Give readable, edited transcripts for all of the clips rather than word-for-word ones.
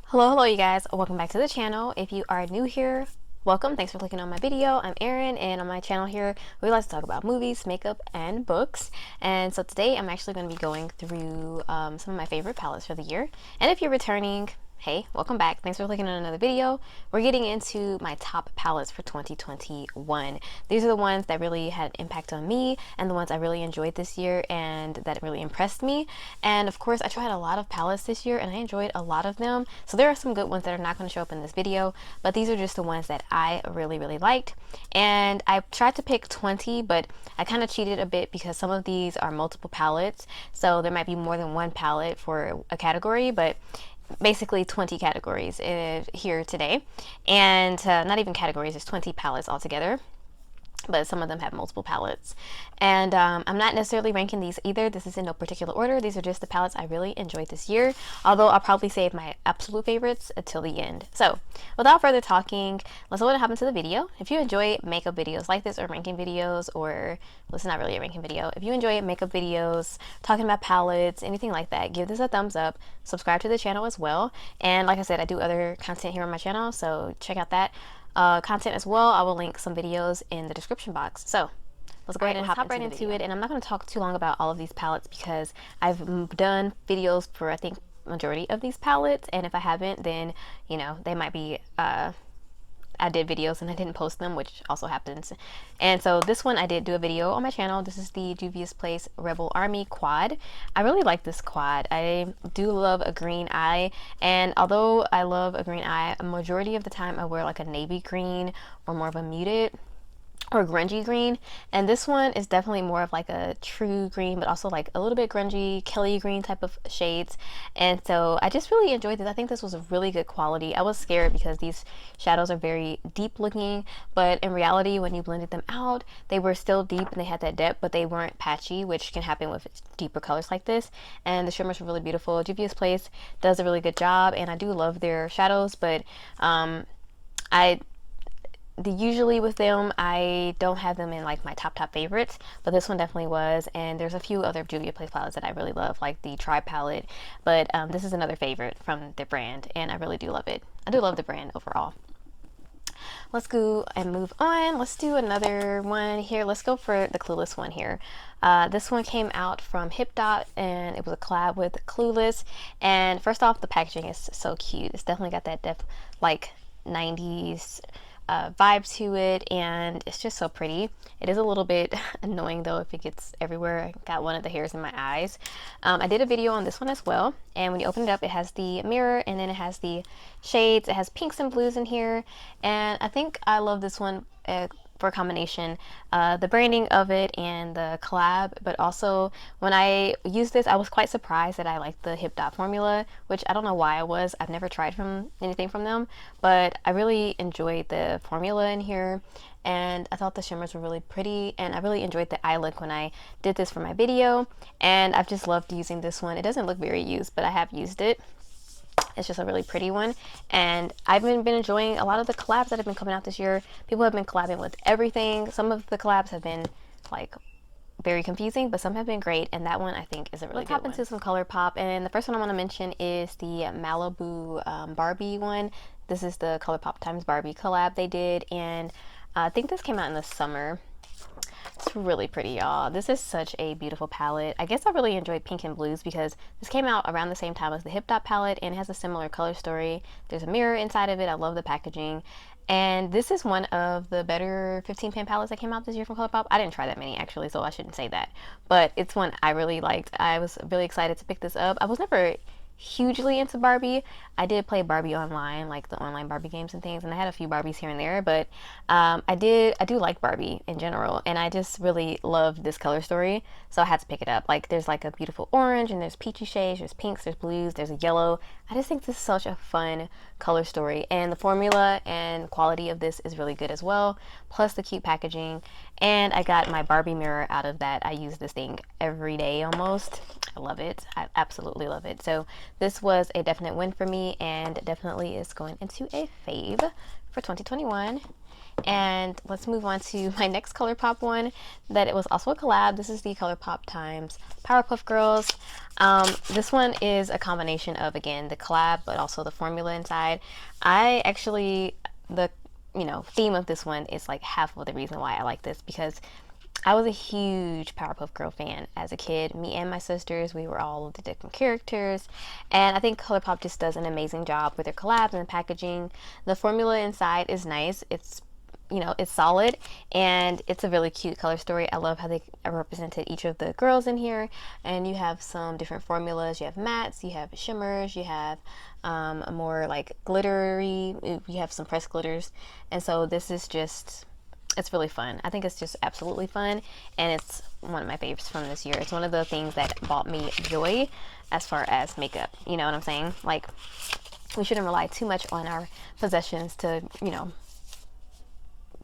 Hello you guys, welcome back to the channel. If you are new here, welcome. Thanks for clicking on my video. I'm Erin, and on my channel here we like to talk about movies, makeup, and books. And so today I'm actually going to be going through some of my favorite palettes for the year. And if you're returning, hey, welcome back. Thanks for clicking on another video. We're getting into my top palettes for 2021. These are the ones that really had an impact on me and the ones I really enjoyed this year and that really impressed me. And of course, I tried a lot of palettes this year and I enjoyed a lot of them. So there are some good ones that are not going to show up in this video, but these are just the ones that I really liked. And I tried to pick 20, but I kind of cheated a bit because some of these are multiple palettes. So there might be more than one palette for a category, but basically 20 categories here today, and not even categories, there's 20 palettes altogether, but some of them have multiple palettes. And I'm not necessarily ranking these either. This is in no particular order. These are just the palettes I really enjoyed this year, although I'll probably save my absolute favorites until the end. So without further talking, let's go ahead and hop into the video. If you enjoy makeup videos like this, or ranking videos, or well, it's not really a ranking video, if you enjoy makeup videos, talking about palettes, anything like that, give this a thumbs up. Subscribe to the channel as well. And like I said, I do other content here on my channel, so check out that content as well. I will link some videos in the description box. So let's go ahead and hop right into it. And I'm not going to talk too long about all of these palettes because I've done videos for, I think, majority of these palettes, and if I haven't, then you know, they might be I did videos and I didn't post them, which also happens. And so this one I did do a video on my channel. This is the Juvia's Place Rebel Army quad. I really like this quad. I do love a green eye, and although I love a green eye, a majority of the time I wear like a navy green or more of a muted or grungy green, and this one is definitely more of like a true green, but also like a little bit grungy Kelly green type of shades. And so I just really enjoyed this. I think this was a really good quality. I was scared because these shadows are very deep looking, but in reality when you blended them out, they were still deep and they had that depth, but they weren't patchy, which can happen with deeper colors like this. And the shimmers were really beautiful. Juvia's Place does a really good job, and I do love their shadows, but usually with them I don't have them in like my top favorites, but this one definitely was. And there's a few other Juvia Place palettes that I really love, like the Tribe palette, but this is another favorite from the brand, and I really do love it. I do love the brand overall. Let's go and move on. Let's do another one here. Let's go for the Clueless one here. This one came out from Hip Dot, and it was a collab with Clueless. And first off, the packaging is so cute. It's definitely got that like 90s vibe to it, and it's just so pretty. It is a little bit annoying though if it gets everywhere. I got one of the hairs in my eyes. I did a video on this one as well, and when you open it up, it has the mirror, and then it has the shades. It has pinks and blues in here, and I think I love this one for a combination, the branding of it and the collab, but also when I used this, I was quite surprised that I liked the Hip Dot formula, which I don't know why I was. I've never tried anything from them, but I really enjoyed the formula in here, and I thought the shimmers were really pretty, and I really enjoyed the eye look when I did this for my video, and I've just loved using this one. It doesn't look very used, but I have used it. It's just a really pretty one, and I've been enjoying a lot of the collabs that have been coming out this year. People have been collabing with everything. Some of the collabs have been like very confusing, but some have been great, and that one I think is a really good one. Let's hop into some color pop, and the first one I want to mention is the Malibu Barbie one. This is the Color Pop times Barbie collab they did, and I think this came out in the summer. It's really pretty, y'all. This is such a beautiful palette. I guess I really enjoyed pink and blues because this came out around the same time as the Hip Dot palette, and it has a similar color story. There's a mirror inside of it. I love the packaging. And this is one of the better 15-pan palettes that came out this year from ColourPop. I didn't try that many actually, so I shouldn't say that. But it's one I really liked. I was really excited to pick this up. I was never hugely into Barbie. I did play Barbie online, like the online Barbie games and things, and I had a few Barbies here and there, but I do like Barbie in general, and I just really loved this color story, so I had to pick it up. Like, there's like a beautiful orange, and there's peachy shades, there's pinks, there's blues, there's a yellow. I just think this is such a fun color story, and the formula and quality of this is really good as well, plus the cute packaging. And I got my Barbie mirror out of that. I use this thing every day almost. I love it. I absolutely love it. So this was a definite win for me, and definitely is going into a fave for 2021. And let's move on to my next ColourPop one that it was also a collab. This is the ColourPop times Powerpuff Girls. This one is a combination of, again, the collab, but also the formula inside. I actually, the theme of this one is like half of the reason why I like this, because I was a huge Powerpuff Girl fan as a kid. Me and my sisters, we were all the different characters, and I think ColourPop just does an amazing job with their collabs and the packaging. The formula inside is nice. It's it's solid, and it's a really cute color story. I love how they represented each of the girls in here, and you have some different formulas. You have mattes, you have shimmers, you have a more like glittery, you have some pressed glitters, and so this is just, it's really fun. I think it's just absolutely fun, and it's one of my favorites from this year. It's one of the things that brought me joy as far as makeup. You know what I'm saying? Like, we shouldn't rely too much on our possessions to,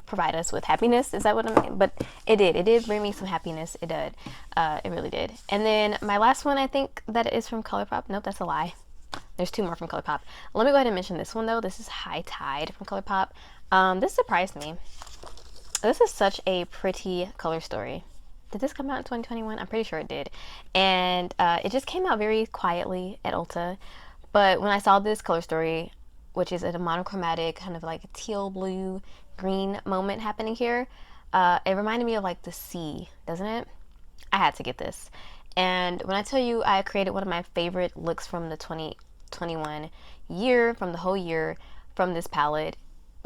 provide us with happiness. Is that what I mean? But it did bring me some happiness. It did. It really did. And then my last one, I think that is from ColourPop. Nope, that's a lie. There's two more from ColourPop. Let me go ahead and mention this one though. This is High Tide from ColourPop. This surprised me. This is such a pretty color story. Did this come out in 2021? I'm pretty sure it did. And it just came out very quietly at Ulta. But when I saw this color story, which is a monochromatic kind of like teal blue green moment happening here, it reminded me of like the sea, doesn't it? I had to get this. And when I tell you I created one of my favorite looks from the 2021 year, from the whole year, from this palette,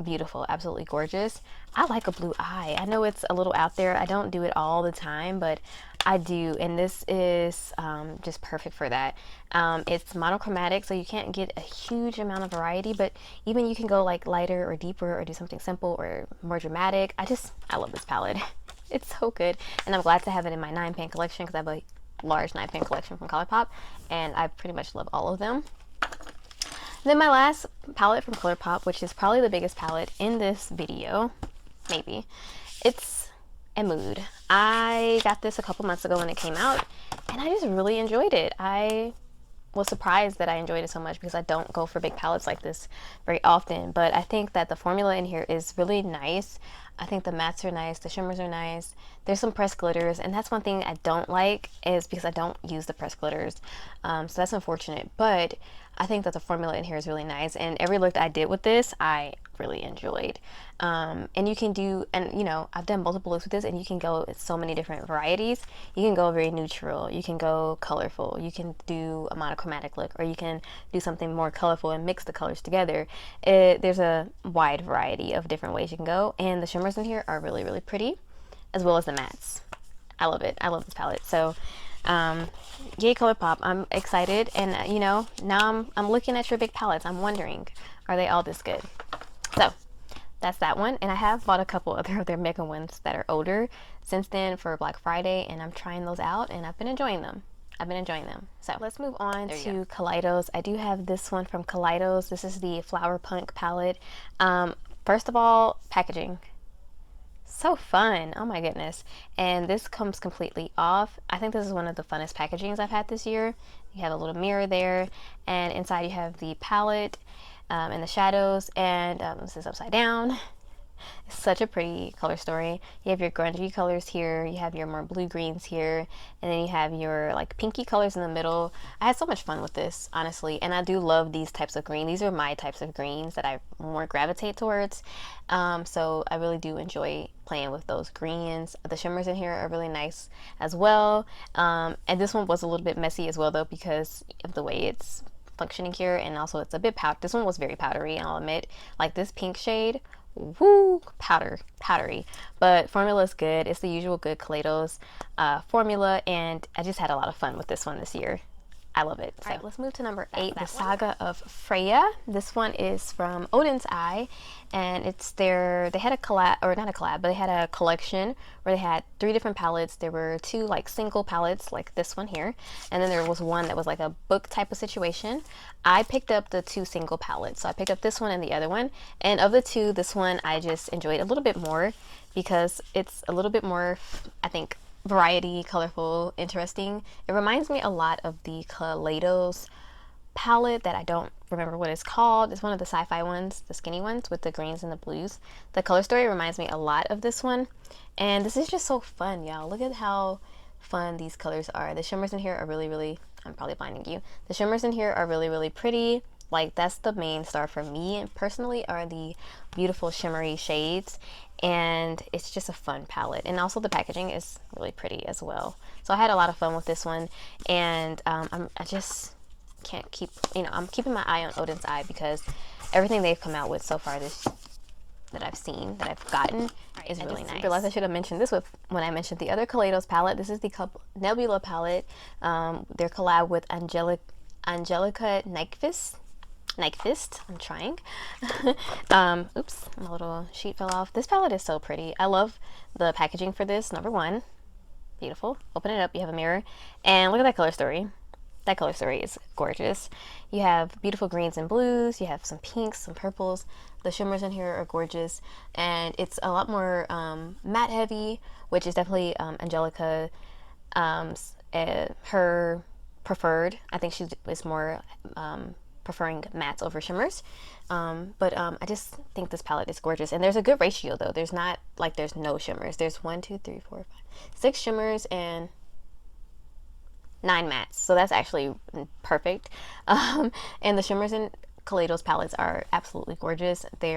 beautiful, absolutely gorgeous. I like a blue eye. I know it's a little out there. I don't do it all the time, but I do, and this is just perfect for that. It's monochromatic, so you can't get a huge amount of variety, but even you can go like lighter or deeper or do something simple or more dramatic. I love this palette. It's so good, and I'm glad to have it in my 9-pan collection, because I have a large 9-pan collection from ColourPop, and I pretty much love all of them. Then my last palette from ColourPop, which is probably the biggest palette in this video, maybe, it's a mood. I got this a couple months ago when it came out, and I just really enjoyed it. I was surprised that I enjoyed it so much, because I don't go for big palettes like this very often, but I think that the formula in here is really nice. I think the mattes are nice, the shimmers are nice, there's some pressed glitters, and that's one thing I don't like, is because I don't use the pressed glitters, so that's unfortunate, but I think that the formula in here is really nice, and every look I did with this, I really enjoyed. And you can do, and I've done multiple looks with this, and you can go with so many different varieties. You can go very neutral, you can go colorful, you can do a monochromatic look, or you can do something more colorful and mix the colors together. There's a wide variety of different ways you can go, and the shimmers in here are really, really pretty, as well as the mattes. I love it. I love this palette. So yay ColourPop. I'm excited, and now I'm looking at your big palettes. I'm wondering, are they all this good? So that's that one, and I have bought a couple other of their mega ones that are older since then for Black Friday, and I'm trying those out, and I've been enjoying them. So let's move on to Kaleidos. I do have this one from Kaleidos. This is the Flower Punk palette. First of all, packaging. So fun. Oh my goodness. And this comes completely off. I think this is one of the funnest packagings I've had this year. You have a little mirror there, and inside you have the palette and the shadows, and this is upside down. It's such a pretty color story. You have your grungy colors here, you have your more blue greens here, and then you have your like pinky colors in the middle. I had so much fun with this, honestly, and I do love these types of green. These are my types of greens that I more gravitate towards, so I really do enjoy playing with those greens. The shimmers in here are really nice as well, and this one was a little bit messy as well though, because of the way it's functioning here, and also it's a bit powder. This one was very powdery, and I'll admit, like this pink shade, woo, powdery, but formula is good. It's the usual good Kaleidos formula, and I just had a lot of fun with this one this year. I love it. So let's move to number 8, the Saga of Freya. This one is from Odin's Eye, and it's they had a collab, or not a collab, but they had a collection where they had 3 different palettes. There were 2 like single palettes like this one here, and then there was one that was like a book type of situation. I picked up the 2 single palettes, so I picked up this one and the other one, and of the 2, this one I just enjoyed a little bit more because it's a little bit more, I think, variety, colorful, interesting. It reminds me a lot of the Kaleidos palette that I don't remember what it's called. It's one of the sci-fi ones, the skinny ones with the greens and the blues. The color story reminds me a lot of this one, and this is just so fun, y'all. Look at how fun these colors are. The shimmers in here are really, I'm probably blinding you. The shimmers in here are really pretty. Like, that's the main star for me and personally, are the beautiful shimmery shades, and it's just a fun palette. And also the packaging is really pretty as well. So I had a lot of fun with this one, and I just can't keep, I'm keeping my eye on Odin's Eye because everything they've come out with so far that I've seen, that I've gotten, is really nice. I realized I should have mentioned this when I mentioned the other Kaleidos palette. This is the Nebula palette. Their collab with Angelica Nyquist. I'm trying. Oops, my little sheet fell off. This palette is so pretty. I love the packaging for this. Number one, beautiful. Open it up, you have a mirror, and look at that color story. That color story is gorgeous. You have beautiful greens and blues. You have some pinks, some purples. The shimmers in here are gorgeous, and it's a lot more matte heavy, which is definitely Angelica, her preferred. I think she is more preferring mattes over shimmers, but I just think this palette is gorgeous. And there's a good ratio though. There's not like there's no shimmers. There's 1, 2, 3, 4, 5, 6 shimmers and 9 mattes, so that's actually perfect. And the shimmers in Kaleidos palettes are absolutely gorgeous. They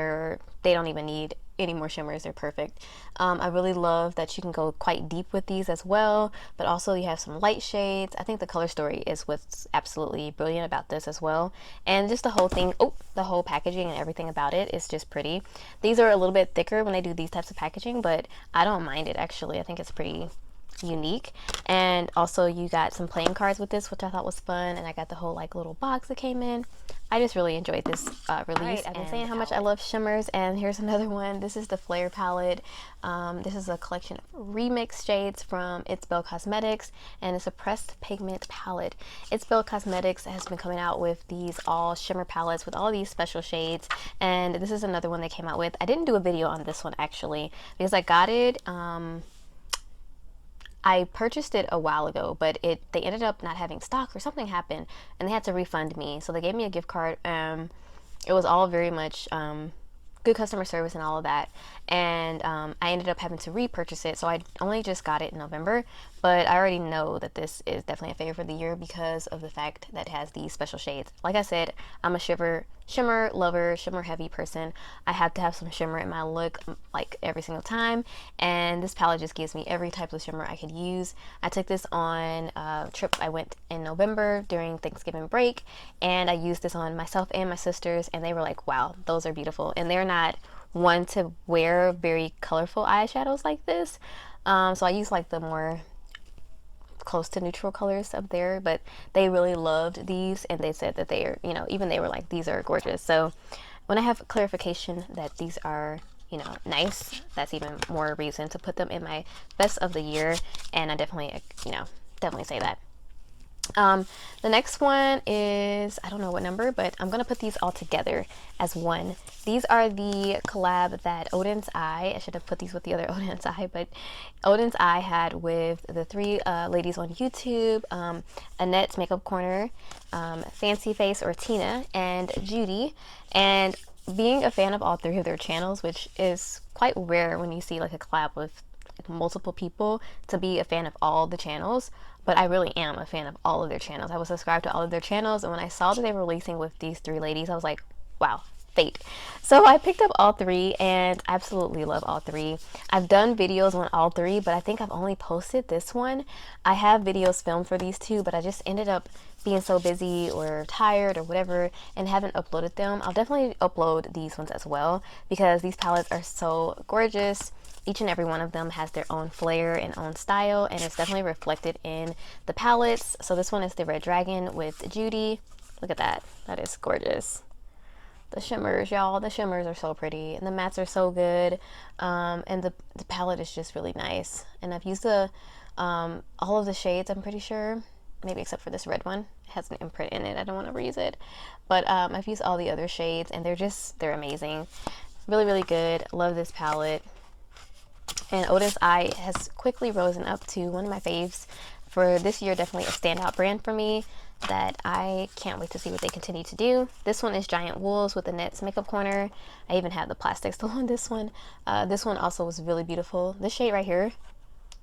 don't even need any more shimmers. They're perfect. I really love that you can go quite deep with these as well, but also you have some light shades. I think the color story is what's absolutely brilliant about this as well, and just the whole thing, the whole packaging and everything about it is just pretty. These are a little bit thicker when they do these types of packaging, but I don't mind it actually. I think it's pretty unique. And also you got some playing cards with this, which I thought was fun, and I got the whole like little box that came in. I just really enjoyed this release. I've been saying how much I love shimmers, and here's another one. This is the Flare palette. This is a collection of remix shades from It's Belle Cosmetics, and it's a pressed pigment palette. It's Belle Cosmetics has been coming out with these all shimmer palettes with all these special shades, and this is another one they came out with. I didn't do a video on this one actually because I got it I purchased it a while ago, but they ended up not having stock or something happened, and they had to refund me. So they gave me a gift card. It was all very much good customer service and all of that, and I ended up having to repurchase it. So I only just got it in November, but I already know that this is definitely a favorite for the year because of the fact that it has these special shades. Like I said, I'm a shimmer lover, shimmer heavy person. I have to have some shimmer in my look like every single time, and this palette just gives me every type of shimmer I could use. I took this on a trip I went in November during Thanksgiving break, and I used this on myself and my sisters, and they were like, wow, those are beautiful. And they're not one to wear very colorful eyeshadows like this, so I use like the more close to neutral colors up there, but they really loved these, and they said that they are, even they were like, these are gorgeous. So when I have clarification that these are, nice, that's even more reason to put them in my best of the year, and I definitely, definitely say that. The next one is, I don't know what number, but I'm gonna put these all together as one. These are the collab that Odin's Eye, I should have put these with the other Odin's Eye, but Odin's Eye had with the 3 ladies on YouTube, Annette's Makeup Corner, Fancy Face or Tina, and Judy. And being a fan of all 3 of their channels, which is quite rare when you see like a collab with multiple people, to be a fan of all the channels, but I really am a fan of all of their channels. I was subscribed to all of their channels, and when I saw that they were releasing with these 3 ladies, I was like, wow, fate. So I picked up all 3 and absolutely love all 3. I've done videos on all 3, but I think I've only posted this one. I have videos filmed for these 2, but I just ended up being so busy or tired or whatever and haven't uploaded them. I'll definitely upload these ones as well because these palettes are so gorgeous. Each and every one of them has their own flair and own style, and it's definitely reflected in the palettes. So this one is the Red Dragon with Judy. Look at that. That is gorgeous. The shimmers, y'all. The shimmers are so pretty, and the mattes are so good. And the palette is just really nice. And I've used all of the shades, I'm pretty sure. Maybe except for this red one. It has an imprint in it. I don't want to reuse it. But I've used all the other shades, and they're amazing. Really, really good. Love this palette. And Odin's Eye has quickly risen up to one of my faves for this year, definitely a standout brand for me that I can't wait to see what they continue to do. This one is Giant Wools with the Nets Makeup Corner. I even have the plastic still on this one. This one also was really beautiful. This shade right here,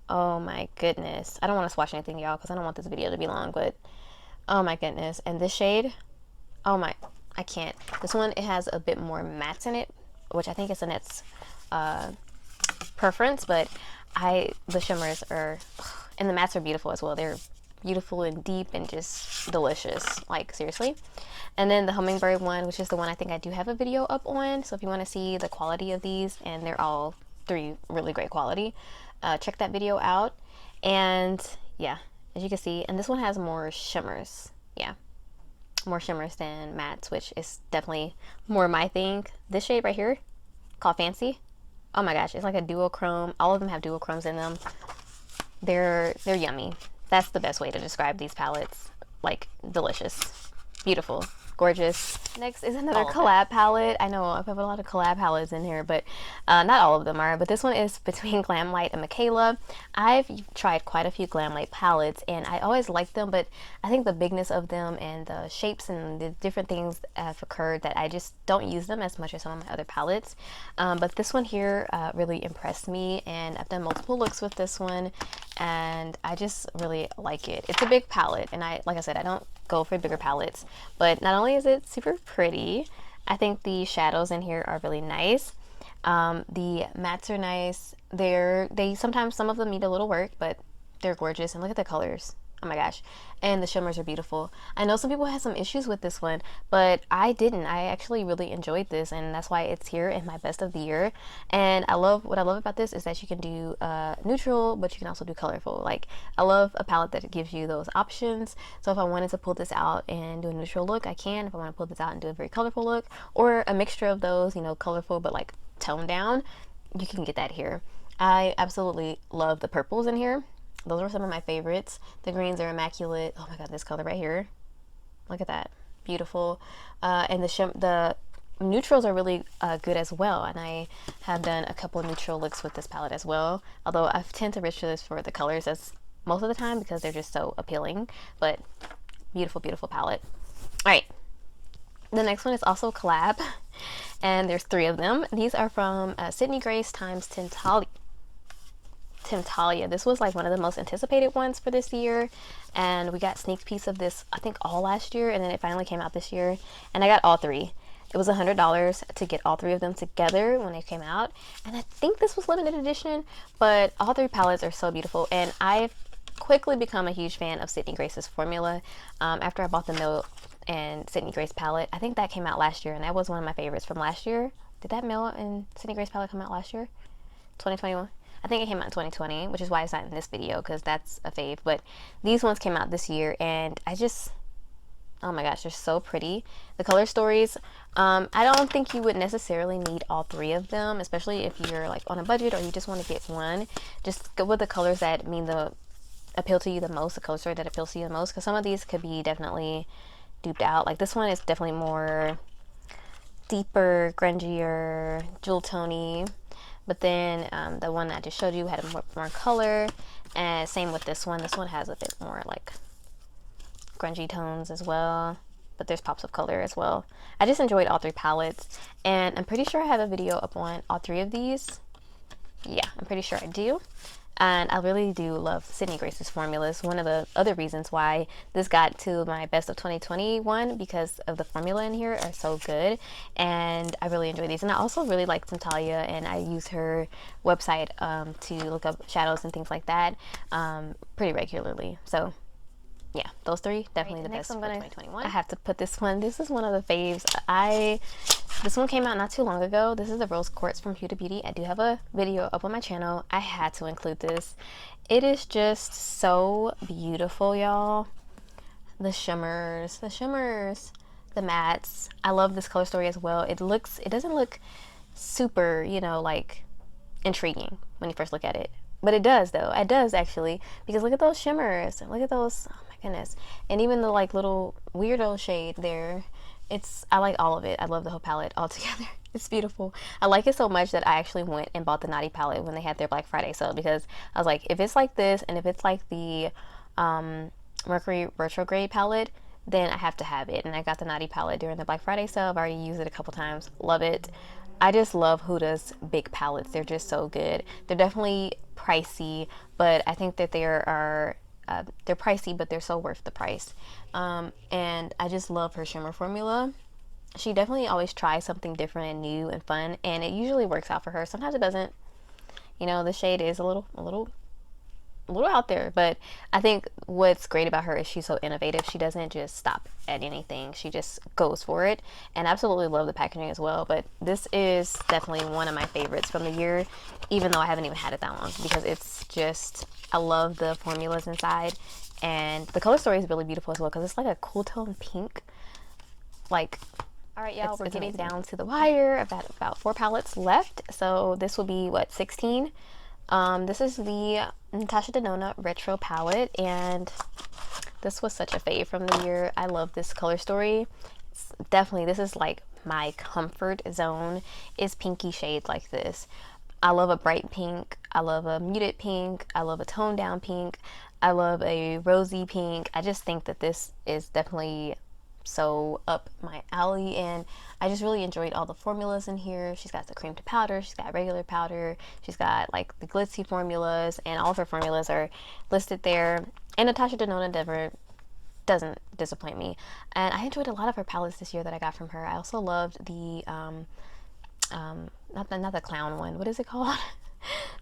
oh my goodness. I don't want to swatch anything, y'all, because I don't want this video to be long, but oh my goodness. And this shade, oh my, I can't. This one, it has a bit more mattes in it, which I think is a Nets preference, but the shimmers are, and the mattes are beautiful as well. They're beautiful and deep and just delicious, like seriously. And then the Hummingbird one, which is the one I think I do have a video up on, so if you want to see the quality of these, and they're all 3 really great quality, check that video out. And yeah, as you can see, and this one has more shimmers, yeah, more shimmers than mattes, which is definitely more my thing. This shade right here, called Fancy, oh my gosh, it's like a duochrome. All of them have duochromes in them. They're yummy. That's the best way to describe these palettes. Like, delicious, beautiful, gorgeous. Next is another collab palette. I know I've have a lot of collab palettes in here, but not all of them are. But this one is between Glamlight and Michaela. I've tried quite a few Glamlight palettes, and I always liked them, but I think the bigness of them and the shapes and the different things have occurred that I just don't use them as much as some of my other palettes. But this one here really impressed me, and I've done multiple looks with this one, and I just really like it. It's a big palette, and like I said, I don't go for bigger palettes, but not only is it super pretty, I think the shadows in here are really nice. The mattes are nice. Sometimes some of them need a little work, but they're gorgeous, and look at the colors. Oh my gosh. And the shimmers are beautiful. I know some people had some issues with this one, but I didn't. I actually really enjoyed this, and that's why it's here in my best of the year. And what I love about this is that you can do neutral, but you can also do colorful. Like, I love a palette that gives you those options. So if I wanted to pull this out and do a neutral look, I can. If I want to pull this out and do a very colorful look, or a mixture of those, you know, colorful but like toned down, you can get that here. I absolutely love the purples in here. Those are some of my favorites. The greens are immaculate. Oh my god, this color right here. Look at that. Beautiful. And the neutrals are really good as well. And I have done a couple of neutral looks with this palette as well. Although I tend to reach to this for the colors as most of the time because they're just so appealing. But beautiful, beautiful palette. Alright. The next one is also collab. And there's 3 of them. These are from Sydney Grace times Temptalia. This was like one of the most anticipated ones for this year, and we got sneak peeks of this I think all last year, and then it finally came out this year, and I got all 3. It was $100 to get all 3 of them together when they came out, and I think this was limited edition, but all 3 palettes are so beautiful, and I've quickly become a huge fan of Sydney Grace's formula. After I bought the Milk and Sydney Grace palette, I think that came out last year, and that was one of my favorites from last year. Did that Milk and Sydney Grace palette come out last year? 2021? I think it came out in 2020, which is why it's not in this video, because that's a fave. But these ones came out this year, and I just, oh my gosh, they're so pretty. The color stories, I don't think you would necessarily need all 3 of them, especially if you're like on a budget or you just want to get one. Just go with the colors that appeal to you the most, the color story that appeals to you the most, because some of these could be definitely duped out. Like this one is definitely more deeper, grungier, jewel tony. But then the one I just showed you had more color, and same with this one. This one has a bit more like grungy tones as well, but there's pops of color as well. I just enjoyed all 3 palettes, and I'm pretty sure I have a video up on all 3 of these. Yeah, I'm pretty sure I do. And I really do love Sydney Grace's formulas. One of the other reasons why this got to my best of 2021, because of the formula in here are so good, and I really enjoy these. And I also really like Temptalia, and I use her website to look up shadows and things like that pretty regularly. So yeah, those 3 definitely the best for 2021. I have to put this one. This is one of the faves. This one came out not too long ago. This is the Rose Quartz from Pewter Beauty. I do have a video up on my channel. I had to include this. It is just so beautiful, y'all. The shimmers, the mattes. I love this color story as well. It doesn't look super, you know, like intriguing when you first look at it. But it does though. It does actually, because look at those shimmers. Look at those, oh my goodness. And even the like little weirdo shade there. I like all of it. I love the whole palette all together. It's beautiful. I like it so much that I actually went and bought the Naughty palette when they had their Black Friday sale, because I was like, if it's like this, and if it's like the Mercury retrograde palette, then I have to have it. And I got the Naughty palette during the Black Friday sale. I've already used it a couple times. Love it. I just love Huda's big palettes. They're just so good. They're definitely pricey, but I think that they're pricey, but they're so worth the price. And I just love her shimmer formula. She definitely always tries something different and new and fun, and it usually works out for her. Sometimes it doesn't. You know, the shade is a little out there, but I think what's great about her is she's so innovative. She doesn't just stop at anything. She just goes for it, and I absolutely love the packaging as well. But this is definitely one of my favorites from the year, even though I haven't even had it that long, because it's just, I love the formulas inside, and the color story is really beautiful as well, because it's like a cool tone pink. Like, all right, y'all, we're getting down to the wire. About 4 palettes left, so this will be what, 16. This is the Natasha Denona Retro palette, and this was such a fave from the year. I love this color story. It's definitely, this is like my comfort zone, is pinky shades like this. I love a bright pink. I love a muted pink. I love a toned down pink. I love a rosy pink. I just think that this is definitely so up my alley, and I just really enjoyed all the formulas in here. She's got the cream to powder, she's got regular powder, she's got like the glitzy formulas, and all of her formulas are listed there. And Natasha Denona never doesn't disappoint me, and I enjoyed a lot of her palettes this year that I got from her. I also loved the not the clown one, what is it called?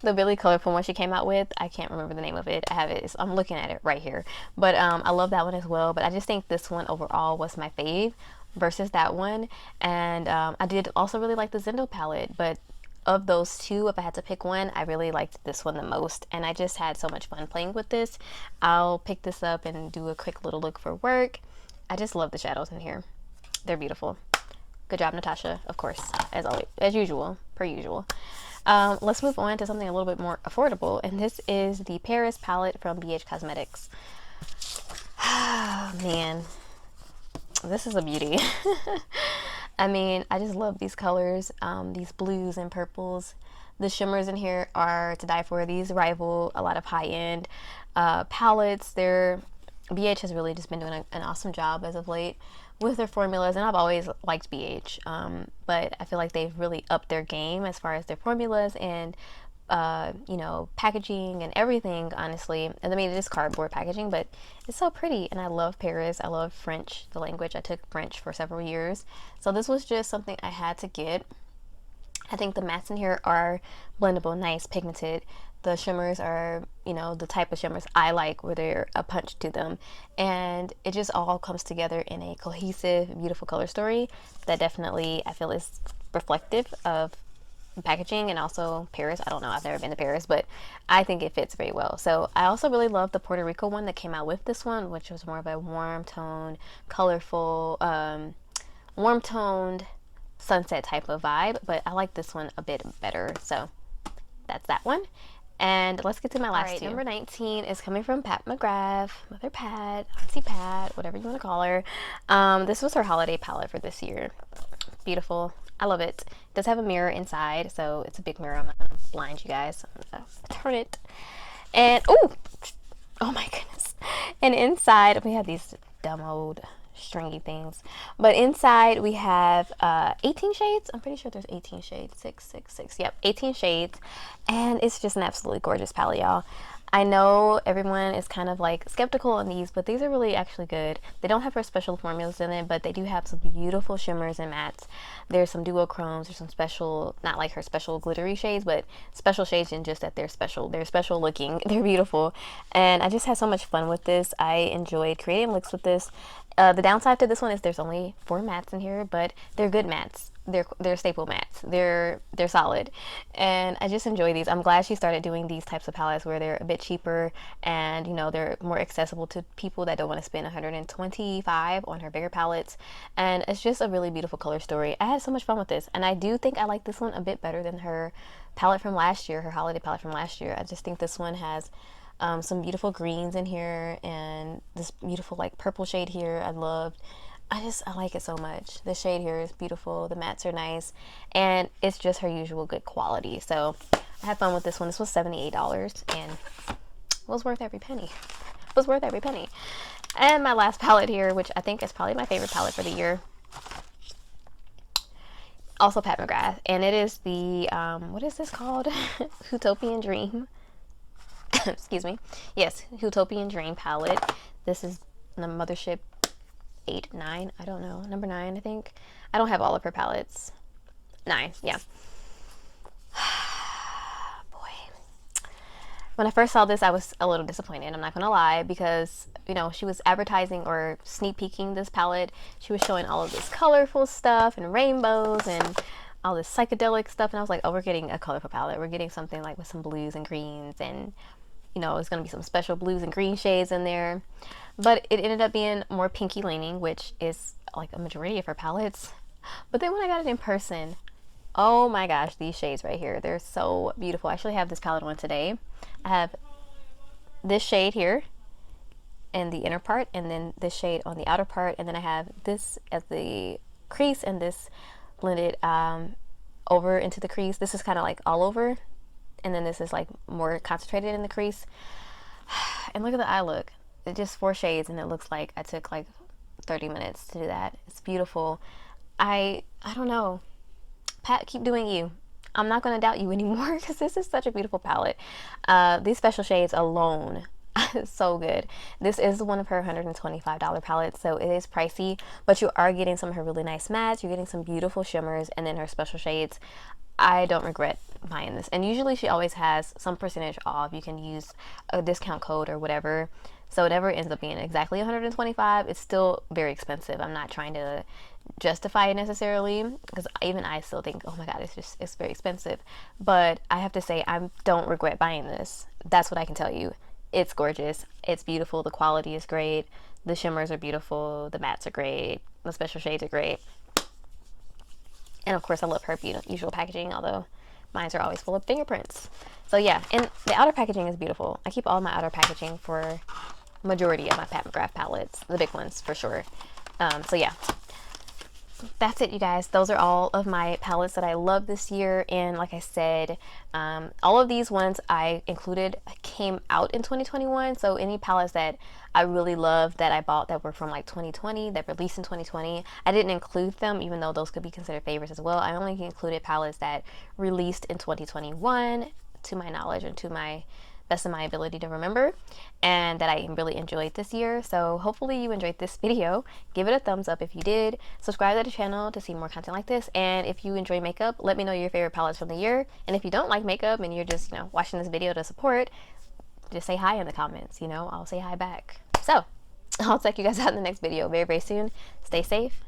The really colorful one she came out with. I can't remember the name of it. I have it. I'm looking at it right here. But I love that one as well. But I just think this one overall was my fave versus that one. And I did also really like the Zendo palette. But of those two, if I had to pick one, I really liked this one the most. And I just had so much fun playing with this. I'll pick this up and do a quick little look for work. I just love the shadows in here. They're beautiful. Good job, Natasha, of course, as always, as usual, per usual. Let's move on to something a little bit more affordable, and this is the Paris palette from BH Cosmetics. Man, this is a beauty. I mean, I just love these colors, these blues and purples. The shimmers in here are to die for. These rival a lot of high-end palettes. BH has really just been doing an awesome job as of late with their formulas, and I've always liked BH, but I feel like they've really upped their game as far as their formulas and you know, packaging and everything, honestly. And I mean, it is cardboard packaging, but it's so pretty, and I love Paris. I love French, the language. I took French for several years, so this was just something I had to get. I think the mattes in here are blendable, nice, pigmented. The shimmers are, you know, the type of shimmers I like, where they're a punch to them. And it just all comes together in a cohesive, beautiful color story that definitely, I feel, is reflective of packaging and also Paris. I don't know, I've never been to Paris, but I think it fits very well. So I also really love the Puerto Rico one that came out with this one, which was more of a warm tone, colorful, warm toned sunset type of vibe, but I like this one a bit better. So that's that one. And let's get to my last two. Number 19 is coming from Pat Mcgrath, Mother Pat, Auntie Pat, whatever you want to call her. This was her holiday palette for this year. Beautiful. I love it. It does have a mirror inside, so it's a big mirror. I'm not going to blind you guys. I'm going to turn it. And, oh my goodness. And inside, we have these dumb old stringy things, but inside we have 18 shades. I'm pretty sure there's 18 shades. 666, yep, 18 shades, and it's just an absolutely gorgeous palette, y'all. I know everyone is kind of like skeptical on these, but these are really actually good. They don't have her special formulas in it, but they do have some beautiful shimmers and mattes. There's some duochromes, there's some special, not like her special glittery shades, but special shades in just that they're special looking, they're beautiful. And I just had so much fun with this. I enjoyed creating looks with this. The downside to this one is there's only 4 mattes in here, but they're good mattes. They're staple mattes. They're solid, and I just enjoy these. I'm glad she started doing these types of palettes where they're a bit cheaper, and you know, they're more accessible to people that don't want to spend $125 on her bigger palettes. And it's just a really beautiful color story. I had so much fun with this, and I do think I like this one a bit better than her palette from last year, her holiday palette from last year. I just think this one has some beautiful greens in here, and this beautiful like purple shade here I loved. I like it so much. The shade here is beautiful, the mattes are nice, and it's just her usual good quality. So I had fun with this one. This was $78, and it was worth every penny. was worth every penny. And my last palette here, which I think is probably my favorite palette for the year, also Pat McGrath, and it is the what is this called? Utopian Dream. Excuse me. Yes, Utopian Dream palette. This is the Mothership 8, 9. I don't know. Number 9, I think. I don't have all of her palettes. 9, yeah. Boy. When I first saw this, I was a little disappointed. I'm not gonna lie, because you know, she was advertising or sneak peeking this palette. She was showing all of this colorful stuff and rainbows and all this psychedelic stuff, and I was like, oh, we're getting a colorful palette. We're getting something like with some blues and greens, and you know, it's gonna be some special blues and green shades in there. But it ended up being more pinky leaning, which is like a majority of her palettes. But then when I got it in person, oh my gosh, these shades right here, they're so beautiful. I actually have this palette on today. I have this shade here in the inner part, and then this shade on the outer part, and then I have this as the crease, and this blended over into the crease. This is kind of like all over, and then this is like more concentrated in the crease. And look at the eye look. It's just 4 shades, and it looks like I took like 30 minutes to do that. It's beautiful. I don't know. Pat, keep doing you. I'm not going to doubt you anymore, because this is such a beautiful palette. These special shades alone, so good. This is one of her $125 palettes, so it is pricey, but you are getting some of her really nice mattes. You're getting some beautiful shimmers, and then her special shades. I don't regret buying this, and usually she always has some percentage off. You can use a discount code or whatever, so whatever ends up being exactly $125, it's still very expensive. I'm not trying to justify it necessarily, because even I still think, oh my god, it's very expensive. But I have to say, I don't regret buying this. That's what I can tell you. It's gorgeous, it's beautiful, the quality is great, the shimmers are beautiful, the mattes are great, the special shades are great, and of course I love her usual packaging, although mine are always full of fingerprints. So yeah, and the outer packaging is beautiful. I keep all my outer packaging for majority of my Pat McGrath palettes, the big ones for sure. So yeah, that's it, you guys. Those are all of my palettes that I love this year, and like I said, all of these ones I included came out in 2021, so any palettes that I really love that I bought that were from like 2020, that released in 2020, I didn't include them, even though those could be considered favorites as well. I only included palettes that released in 2021, to my knowledge and to my best of my ability to remember, and that I really enjoyed this year. So hopefully you enjoyed this video. Give it a thumbs up if you did. Subscribe to the channel to see more content like this, and if you enjoy makeup, let me know your favorite palettes from the year. And if you don't like makeup and you're just, you know, watching this video to support, just say hi in the comments. You know, I'll say hi back. So I'll check you guys out in the next video very, very soon. Stay safe.